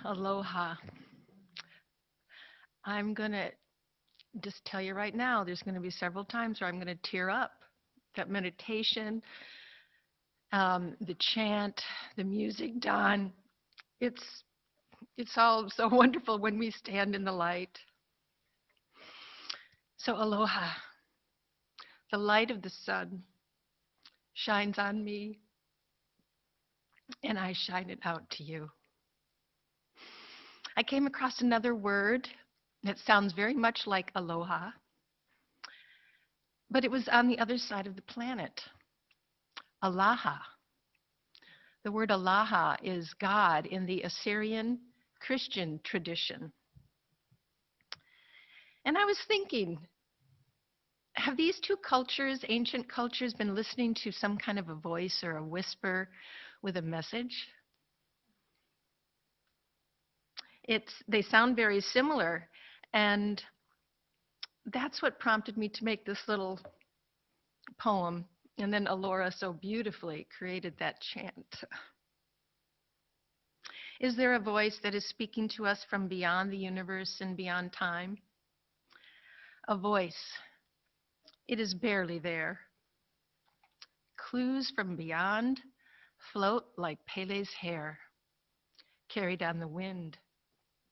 Aloha. I'm going to just tell you right now, there's going to be several times where I'm going to tear up. That meditation, the chant, the music, Don, it's, it's all so wonderful when we stand in the light. So, aloha. The light of the sun shines on me, and I shine it out to you. I came across another word that sounds very much like aloha, but it was on the other side of the planet. Alaha. The word Allaha is God in the Assyrian Christian tradition. And I was thinking, have these two cultures, ancient cultures, been listening to some kind of a voice or a whisper with a message? They sound very similar, and that's what prompted me to make this little poem. And then Alora so beautifully created that chant. Is there a voice that is speaking to us from beyond the universe and beyond time? A voice. It is barely there. Clues from beyond float like Pele's hair, carried on the wind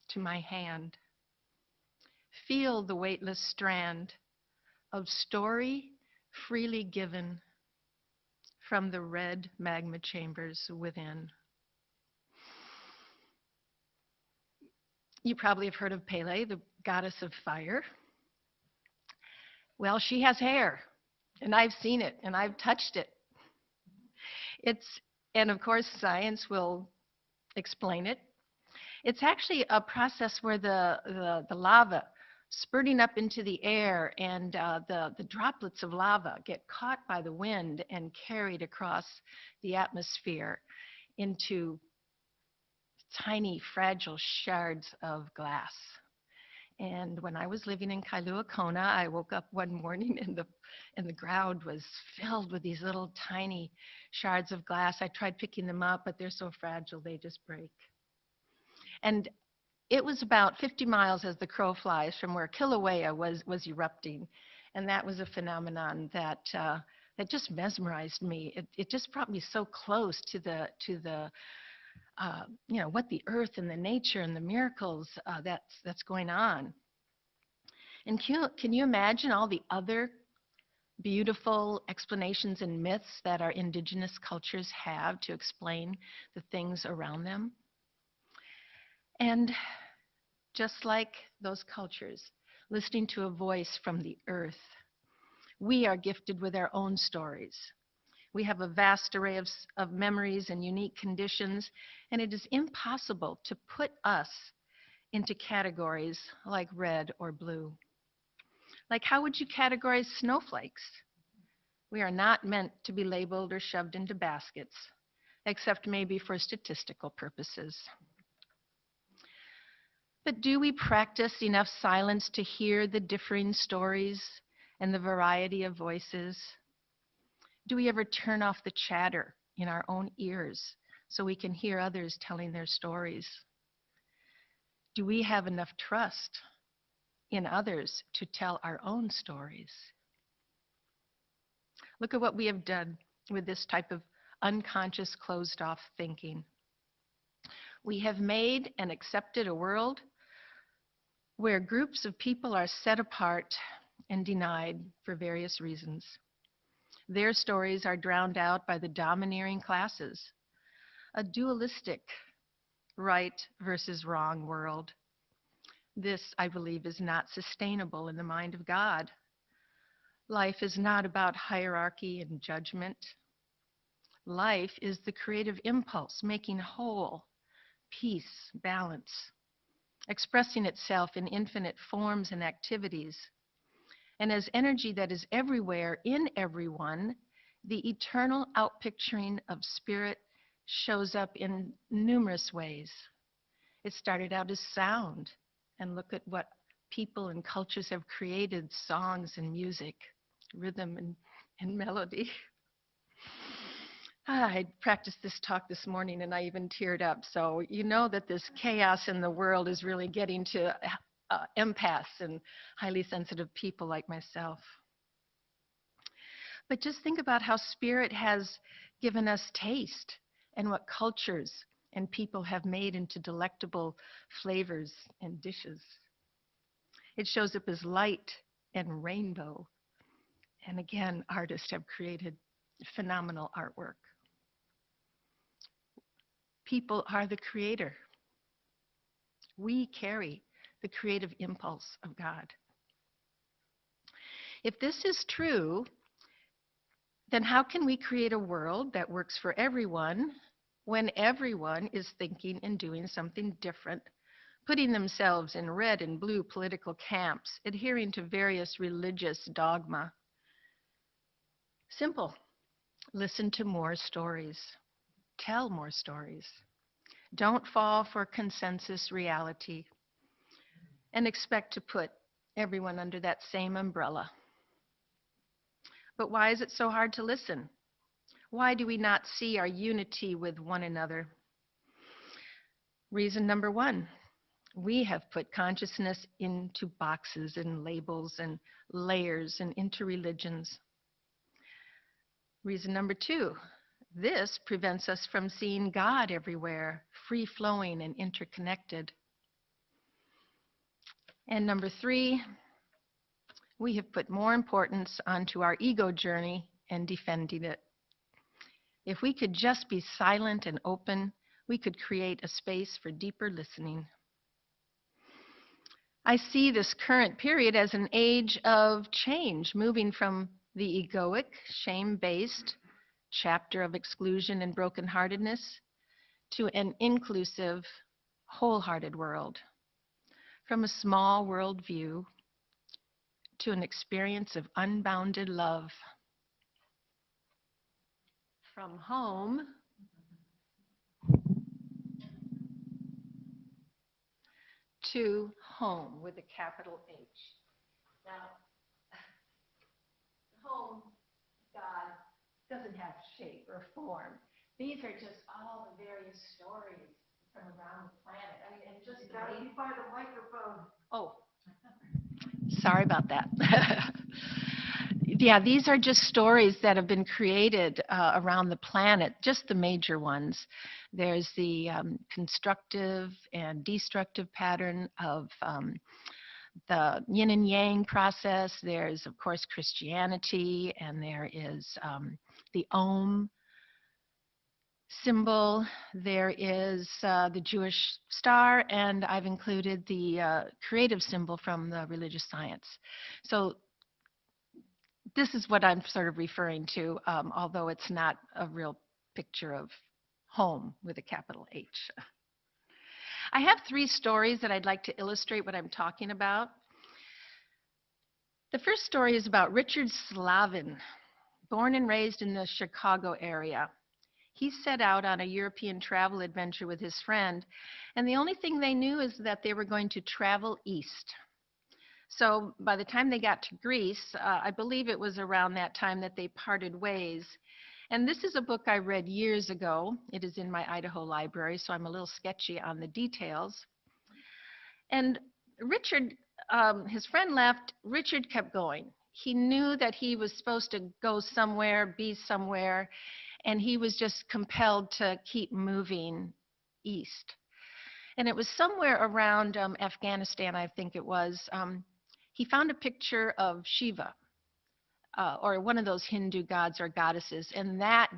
to my hand. Feel the weightless strand of story freely given from the red magma chambers within. You probably have heard of Pele, the goddess of fire. Well, she has hair, and I've seen it, and I've touched it. It's, and of course, science will explain it. It's actually a process where the lava spurting up into the air and the droplets of lava get caught by the wind and carried across the atmosphere into tiny, fragile shards of glass. And when I was living in Kailua Kona, I woke up one morning and the ground was filled with these little tiny shards of glass. I tried picking them up, but they're so fragile they just break. And it was about 50 miles as the crow flies from where Kilauea was erupting. And that was a phenomenon that just mesmerized me. It just brought me so close to the what the earth and the nature and the miracles that's going on. And can you imagine all the other beautiful explanations and myths that our indigenous cultures have to explain the things around them? And just like those cultures, listening to a voice from the earth, we are gifted with our own stories. We have a vast array of memories and unique conditions, and it is impossible to put us into categories like red or blue. Like, how would you categorize snowflakes? We are not meant to be labeled or shoved into baskets, except maybe for statistical purposes. But do we practice enough silence to hear the differing stories and the variety of voices? Do we ever turn off the chatter in our own ears so we can hear others telling their stories? Do we have enough trust in others to tell our own stories? Look at what we have done with this type of unconscious, closed-off thinking. We have made and accepted a world where groups of people are set apart and denied for various reasons. Their stories are drowned out by the domineering classes, a dualistic right versus wrong world. This, I believe, is not sustainable in the mind of God. Life is not about hierarchy and judgment. Life is the creative impulse making whole, peace, balance, expressing itself in infinite forms and activities. And as energy that is everywhere in everyone, the eternal outpicturing of spirit shows up in numerous ways. It started out as sound, and look at what people and cultures have created: songs and music, rhythm and melody. I practiced this talk this morning and I even teared up. So you know that this chaos in the world is really getting to empaths and highly sensitive people like myself. But just think about how Spirit has given us taste and what cultures and people have made into delectable flavors and dishes. It shows up as light and rainbow. And again, artists have created phenomenal artwork. People are the creator. We carry the creative impulse of God. If this is true, then how can we create a world that works for everyone when everyone is thinking and doing something different, putting themselves in red and blue political camps, adhering to various religious dogma? Simple. Listen to more stories. Tell more stories. Don't fall for consensus reality and expect to put everyone under that same umbrella. But why is it so hard to listen? Why do we not see our unity with one another? Reason number one, we have put consciousness into boxes and labels and layers and into religions. Reason number two, this prevents us from seeing God everywhere, free-flowing and interconnected. And number three, we have put more importance onto our ego journey and defending it. If we could just be silent and open, we could create a space for deeper listening. I see this current period as an age of change, moving from the egoic, shame-based chapter of exclusion and brokenheartedness to an inclusive, wholehearted world. From a small worldview to an experience of unbounded love. From home to home with a capital H. Now, home, God, doesn't have shape or form. These are just all the various stories from around the planet. I mean, and just you gotta be by the microphone. Oh, sorry about that. Yeah, these are just stories that have been created around the planet, just the major ones. There's the constructive and destructive pattern of the yin and yang process. There's, of course, Christianity, and there is the Om symbol. There is the Jewish star, and I've included the creative symbol from the religious science. So this is what I'm sort of referring to, although it's not a real picture of home with a capital H. I have three stories that I'd like to illustrate what I'm talking about. The first story is about Richard Slavin, born and raised in the Chicago area. He set out on a European travel adventure with his friend, and the only thing they knew is that they were going to travel east. So by the time they got to Greece, I believe it was around that time that they parted ways. And this is a book I read years ago. It is in my Idaho library, so I'm a little sketchy on the details. And Richard, his friend left, Richard kept going. He knew that he was supposed to go somewhere, be somewhere, and he was just compelled to keep moving east. And it was somewhere around Afghanistan, I think it was. He found a picture of Shiva, or one of those Hindu gods or goddesses, and that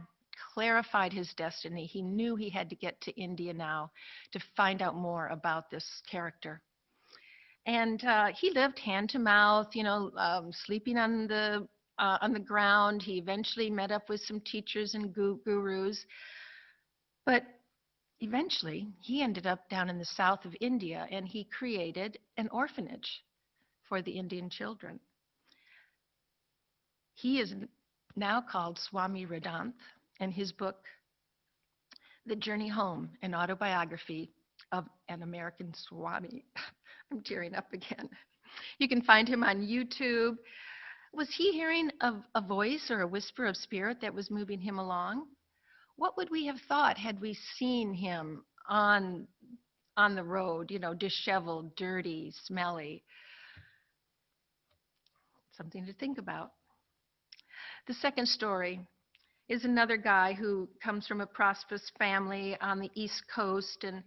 clarified his destiny. He knew he had to get to India now to find out more about this character. And he lived hand to mouth, sleeping on the ground. He eventually met up with some teachers and gurus, but eventually he ended up down in the south of India, and he created an orphanage for the Indian children. He is now called Swami Radanth, and his book, The Journey Home, an autobiography of an American Swami. I'm tearing up again. You can find him on YouTube. Was he hearing a voice or a whisper of spirit that was moving him along? what would we have thought had we seen him on the road, disheveled, dirty, smelly? Something to think about. The second story is another guy who comes from a prosperous family on the East Coast, and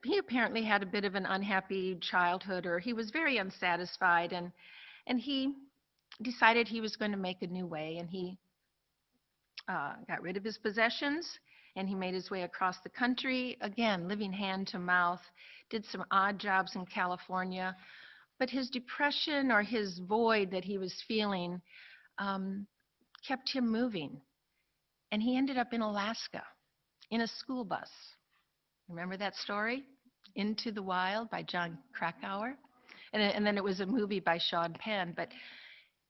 he apparently had a bit of an unhappy childhood, or he was very unsatisfied, and he decided he was going to make a new way, and he got rid of his possessions, and he made his way across the country, again, living hand to mouth, did some odd jobs in California, but his depression or his void that he was feeling kept him moving, and he ended up in Alaska in a school bus. Remember that story? Into the Wild by John Krakauer? And then it was a movie by Sean Penn. But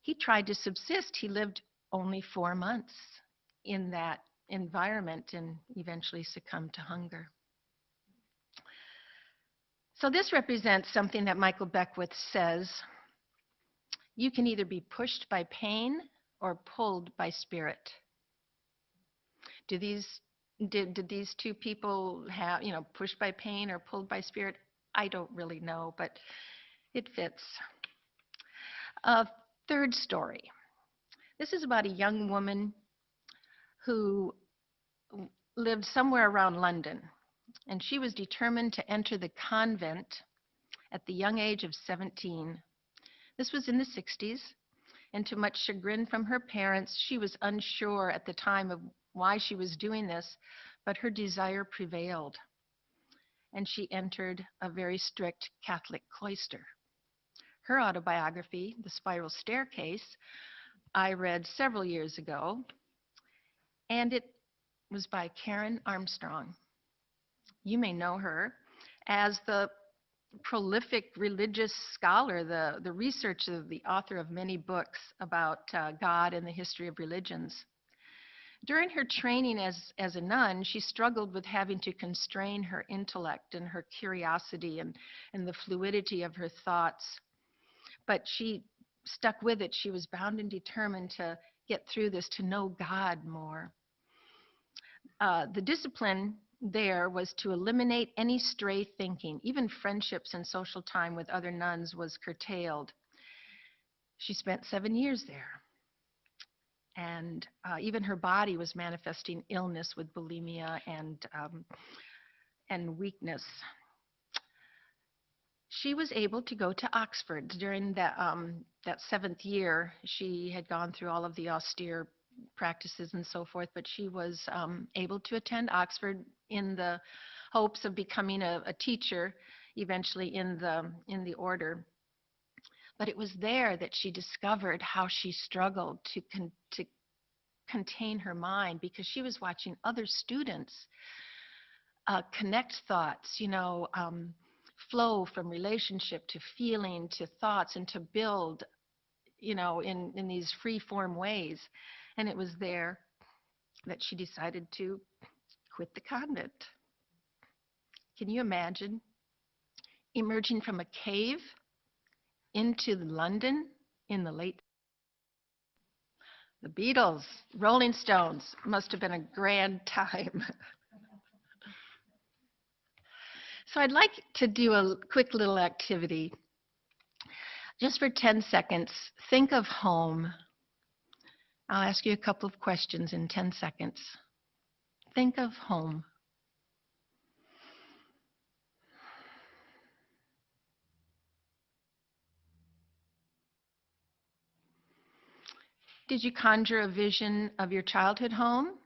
he tried to subsist. He lived only 4 months in that environment and eventually succumbed to hunger. So this represents something that Michael Beckwith says: you can either be pushed by pain or pulled by spirit. Did these two people have, pushed by pain or pulled by spirit? I don't really know, but it fits. A third story. This is about a young woman who lived somewhere around London, and she was determined to enter the convent at the young age of 17. This was in the 60s, and to much chagrin from her parents, she was unsure at the time of why she was doing this, but her desire prevailed, and she entered a very strict Catholic cloister. Her autobiography, The Spiral Staircase, I read several years ago, and it was by Karen Armstrong. You may know her as the prolific religious scholar, the researcher, the author of many books about God and the history of religions. During her training as a nun, she struggled with having to constrain her intellect and her curiosity and the fluidity of her thoughts. But she stuck with it. She was bound and determined to get through this, to know God more. The discipline there was to eliminate any stray thinking. Even friendships and social time with other nuns was curtailed. She spent 7 years there. And even her body was manifesting illness with bulimia and weakness. She was able to go to Oxford during that 7th year. She had gone through all of the austere practices and so forth, but she was able to attend Oxford in the hopes of becoming a teacher eventually in the order. But it was there that she discovered how she struggled to contain her mind, because she was watching other students connect thoughts, flow from relationship to feeling to thoughts, and to build, in these free-form ways. And it was there that she decided to quit the convent. Can you imagine emerging from a cave into London in the late... The Beatles, Rolling Stones, must have been a grand time. So I'd like to do a quick little activity. Just for 10 seconds, think of home. I'll ask you a couple of questions in 10 seconds. Think of home. Did you conjure a vision of your childhood home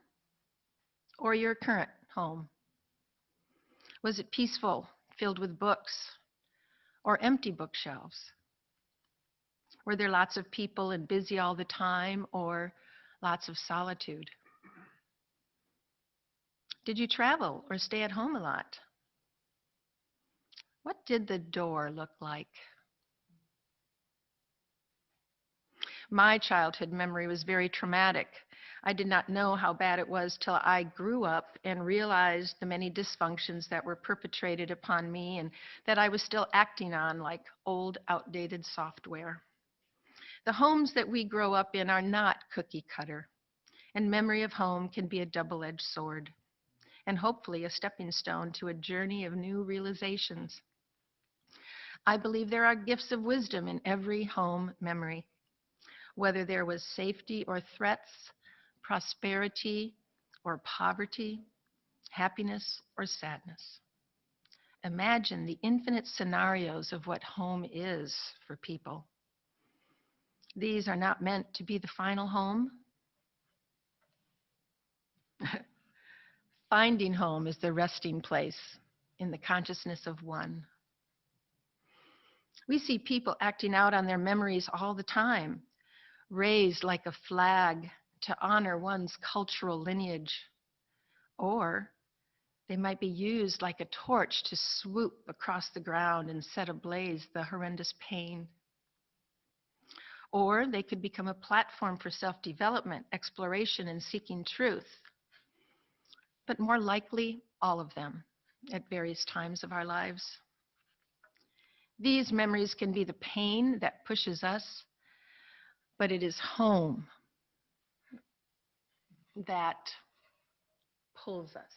or your current home? Was it peaceful, filled with books, or empty bookshelves? Were there lots of people and busy all the time, or lots of solitude? Did you travel or stay at home a lot? What did the door look like? My childhood memory was very traumatic. I did not know how bad it was till I grew up and realized the many dysfunctions that were perpetrated upon me and that I was still acting on like old, outdated software. The homes that we grow up in are not cookie cutter. And memory of home can be a double-edged sword, and hopefully a stepping stone to a journey of new realizations. I believe there are gifts of wisdom in every home memory, whether there was safety or threats, prosperity or poverty, happiness or sadness. Imagine the infinite scenarios of what home is for people. These are not meant to be the final home. Finding home is the resting place in the consciousness of one. We see people acting out on their memories all the time, raised like a flag to honor one's cultural lineage. Or they might be used like a torch to swoop across the ground and set ablaze the horrendous pain. Or they could become a platform for self-development, exploration, and seeking truth. But more likely, all of them at various times of our lives. These memories can be the pain that pushes us, but it is home that pulls us.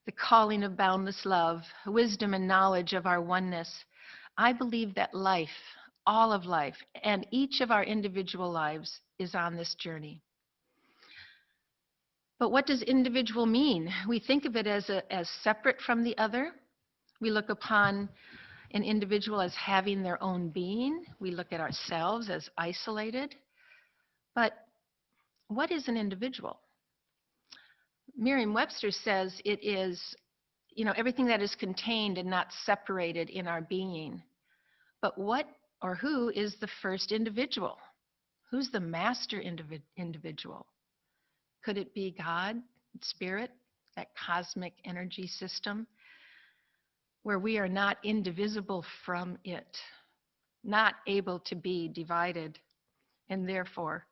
The calling of boundless love, wisdom and knowledge of our oneness. I believe that life, all of life, and each of our individual lives is on this journey. But what does individual mean? We think of it as separate from the other. We look upon an individual as having their own being. We look at ourselves as isolated. But what is an individual? Merriam-Webster says it is, everything that is contained and not separated in our being. But what or who is the first individual? Who's the master individual? Could it be God, Spirit, that cosmic energy system, where we are not indivisible from it, not able to be divided, and therefore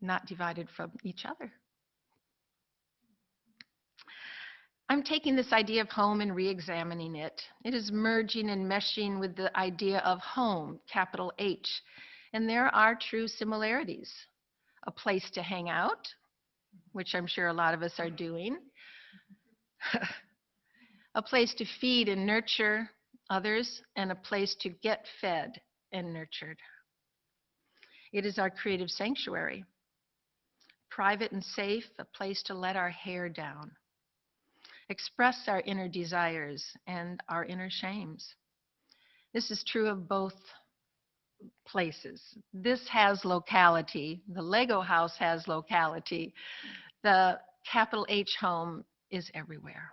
not divided from each other? I'm taking this idea of home and re-examining it. It is merging and meshing with the idea of home, capital H. And there are true similarities. A place to hang out, which I'm sure a lot of us are doing. A place to feed and nurture others, and a place to get fed and nurtured. It is our creative sanctuary. Private and safe, a place to let our hair down. Express our inner desires and our inner shames. This is true of both places. This has locality. The Lego house has locality. The capital H home is everywhere.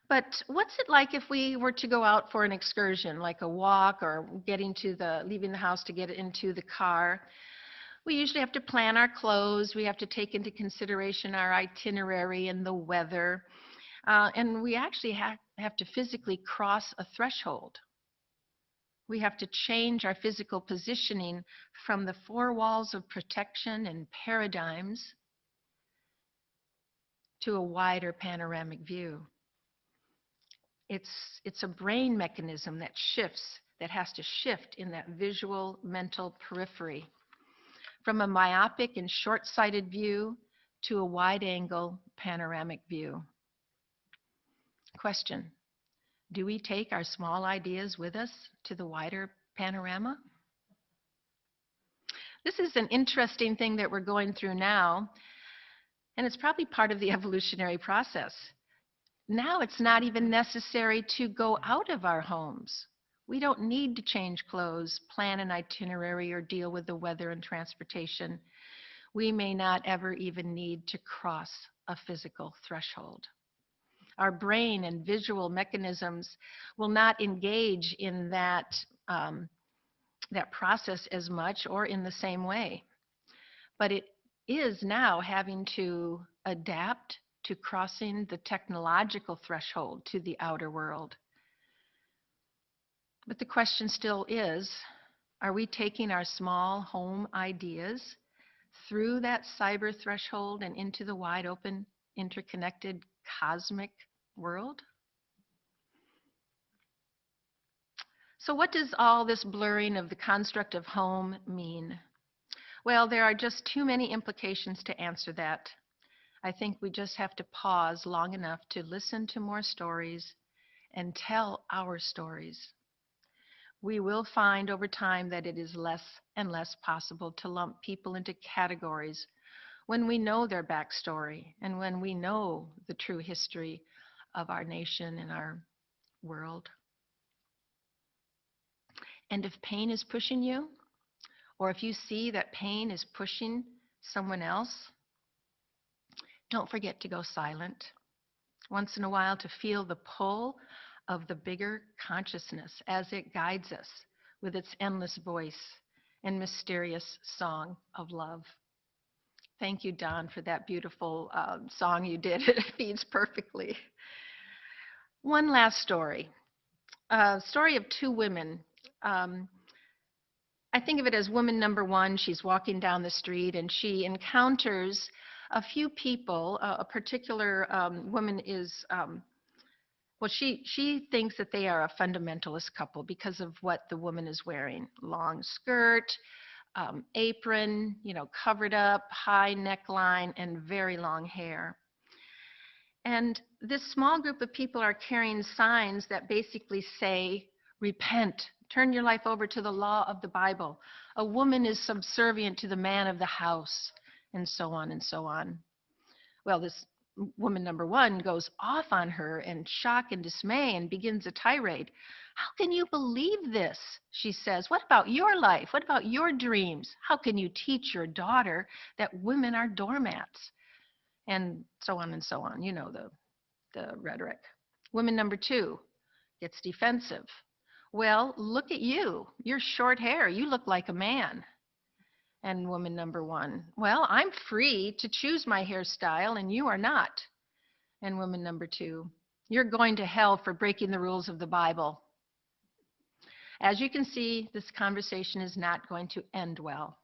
But what's it like if we were to go out for an excursion, like a walk or leaving the house to get into the car? We usually have to plan our clothes. We have to take into consideration our itinerary and the weather. And we actually have to physically cross a threshold. We have to change our physical positioning from the four walls of protection and paradigms to a wider panoramic view. It's a brain mechanism that has to shift in that visual mental periphery, from a myopic and short-sighted view to a wide-angle panoramic view. Question: do we take our small ideas with us to the wider panorama? This is an interesting thing that we're going through now, and it's probably part of the evolutionary process. Now it's not even necessary to go out of our homes. We don't need to change clothes, plan an itinerary, or deal with the weather and transportation. We may not ever even need to cross a physical threshold. Our brain and visual mechanisms will not engage in that process as much or in the same way. But it is now having to adapt to crossing the technological threshold to the outer world. But the question still is, are we taking our small home ideas through that cyber threshold and into the wide open, interconnected cosmic world? So what does all this blurring of the construct of home mean? Well, there are just too many implications to answer that. I think we just have to pause long enough to listen to more stories and tell our stories. We will find over time that it is less and less possible to lump people into categories when we know their backstory and when we know the true history of our nation and our world. And if pain is pushing you, or if you see that pain is pushing someone else, don't forget to go silent once in a while to feel the pull of the bigger consciousness as it guides us with its endless voice and mysterious song of love. Thank you, Don, for that beautiful song you did. It feeds perfectly. One last story. A story of two women. Um, I think of it as woman number one. She's walking down the street and she encounters a few people. A particular woman is, well, she thinks that they are a fundamentalist couple because of what the woman is wearing. Long skirt, apron, covered up, high neckline, and very long hair. And this small group of people are carrying signs that basically say, repent, turn your life over to the law of the Bible. A woman is subservient to the man of the house, and so on and so on. Well, this woman number one goes off on her in shock and dismay and begins a tirade. How can you believe this? She says. What about your life? What about your dreams? How can you teach your daughter that women are doormats? And so on and so on. You know the rhetoric. Woman number two gets defensive. Well, look at you. You're short hair. You look like a man. And woman number one, well, I'm free to choose my hairstyle and you are not. And woman number two, you're going to hell for breaking the rules of the Bible. As you can see, this conversation is not going to end well.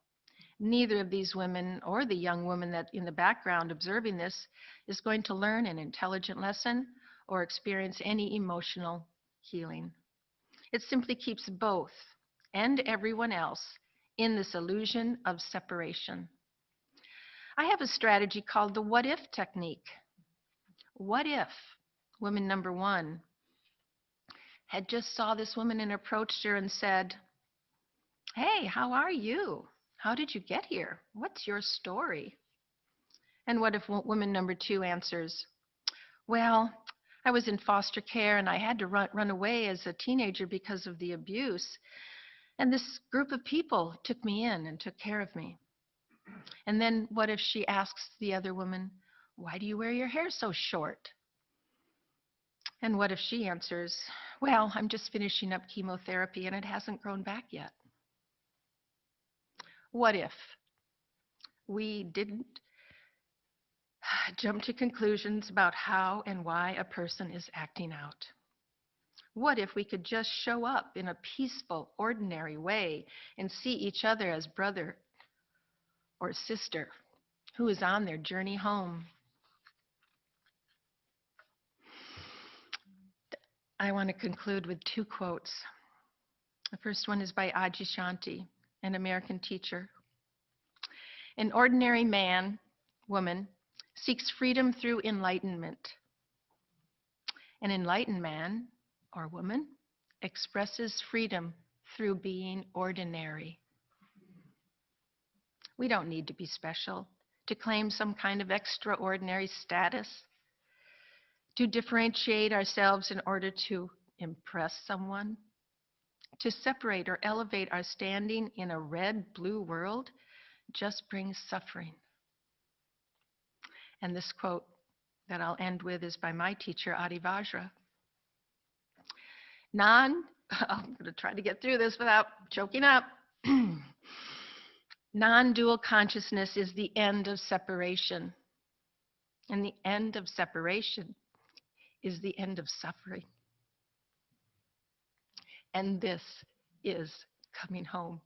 Neither of these women or the young woman that in the background observing this is going to learn an intelligent lesson or experience any emotional healing. It simply keeps both and everyone else in this illusion of separation. I have a strategy called the what if technique. What if woman number one had just saw this woman and approached her and said, hey, how are you? How did you get here? What's your story? And what if woman number two answers, well, I was in foster care and I had to run away as a teenager because of the abuse. And this group of people took me in and took care of me. And then what if she asks the other woman, why do you wear your hair so short? And what if she answers, well, I'm just finishing up chemotherapy and it hasn't grown back yet? What if we didn't jump to conclusions about how and why a person is acting out? What if we could just show up in a peaceful, ordinary way and see each other as brother or sister who is on their journey home? I want to conclude with two quotes. The first one is by Aji Shanti, an American teacher. An ordinary man, woman, seeks freedom through enlightenment. An enlightened man or woman expresses freedom through being ordinary. We don't need to be special to claim some kind of extraordinary status, to differentiate ourselves in order to impress someone, to separate or elevate our standing in a red-blue world just brings suffering. And this quote that I'll end with is by my teacher, Adi Vajra. I'm going to try to get through this without choking up. Non-dual consciousness is the end of separation. And the end of separation is the end of suffering. And this is coming home.